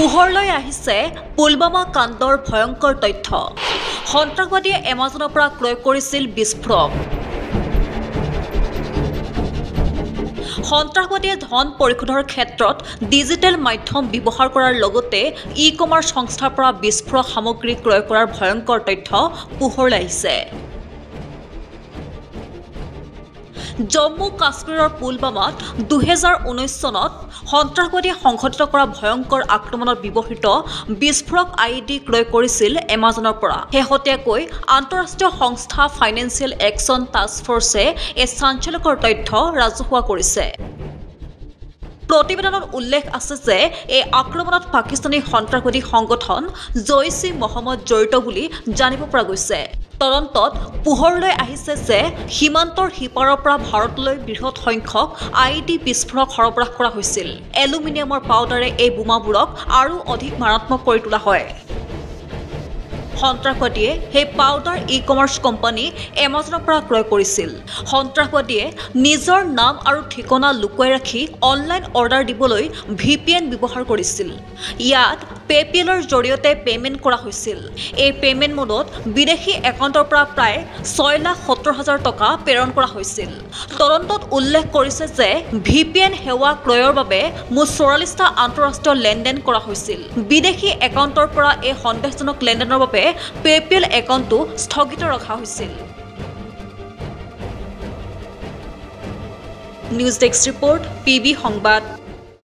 পোহৰলৈ আহিছে পুলৱামা কাণ্ডৰ ভয়ংকৰ তথ্য। সন্ত্ৰাসবাদীয়ে এমাজনৰ পৰা ক্ৰয় কৰিছিল বিস্ফোৰক। সন্ত্ৰাসবাদীয়ে ধন পৰিশোধৰ ক্ষেত্ৰত ডিজিটেল মাধ্যম ব্যৱহাৰ কৰাৰ লগতে ই-কমাৰ্চ সংস্থাৰ পৰা বিস্ফোৰক সামগ্ৰী ক্ৰয় কৰাৰ ভয়ংকৰ তথ্য পোহৰলৈ আহিছে। জম্মু কাশ্মীৰৰ পুলৱামাত 2019 চনত সন্ত্ৰাসবাদীয়ে সংঘটিত কৰা ভয়ংকৰ আক্ৰমণত ব্যৱহৃত বিস্ফোৰক আইডি ক্ৰয় কৰিছিল এমাজনৰ পৰা। শেহতীয়াকৈ আন্তঃৰাষ্ট্ৰীয় সংস্থা ফাইনেন্সিয়েল একশ্যন টাস্ক ফৰ্চে এই চাঞ্চল্যকৰ তথ্য ৰাজহুৱা কৰিছে। প্ৰতিবেদনত উল্লেখ আছে যে এই আক্ৰমণত পাকিস্তানী সন্ত্ৰাসবাদী সংগঠন জইচ-ই-মহম্মদ জড়িত বুলি জানিব পৰা গৈছে। তদন্তত পোহৰলৈ আহিছে যে সীমান্তৰ সিপাৰৰ পৰা ভাৰতলৈ বৃহৎ সংখ্যক আইডি বিস্ফোৰক সৰবৰাহ কৰা হৈছিল। এলুমিনিয়ামৰ পাউডাৰে এই বোমাবোৰক আৰু অধিক মাৰাত্মক কৰি তোলা হয়। সন্ত্ৰাসবাদীয়ে সেই পাউডাৰ ই-কমাৰ্চ কোম্পানী এমাজনৰ পৰা ক্ৰয় কৰিছিল। সন্ত্ৰাসবাদীয়ে নিজৰ নাম আৰু ঠিকনা লুকুৱাই ৰাখি অনলাইন অৰ্ডাৰ দিবলৈ VPN ব্যৱহাৰ কৰিছিল। ইয়াত পে'পেলৰ জৰিয়তে পে'মেণ্ট কৰা হৈছিল। এই পে'মেণ্ট মোডত বিদেশী একাউণ্টৰ পৰা প্ৰায় 6,70,000 টকা প্ৰেৰণ কৰা হৈছিল। তদন্তত উল্লেখ কৰিছে যে VPN সেৱা ক্ৰয়ৰ বাবে মুঠ 44টা আন্তঃৰাষ্ট্ৰীয় লেনদেন কৰা হৈছিল। বিদেশী একাউণ্টৰ পৰা এই সন্দেহজনক লেনদেনৰ বাবে পে'পেল একাউণ্টটো স্থগিত ৰখা হৈছিল। নিউজ ডেস্ক ৰিপৰ্ট, PB সংবাদ।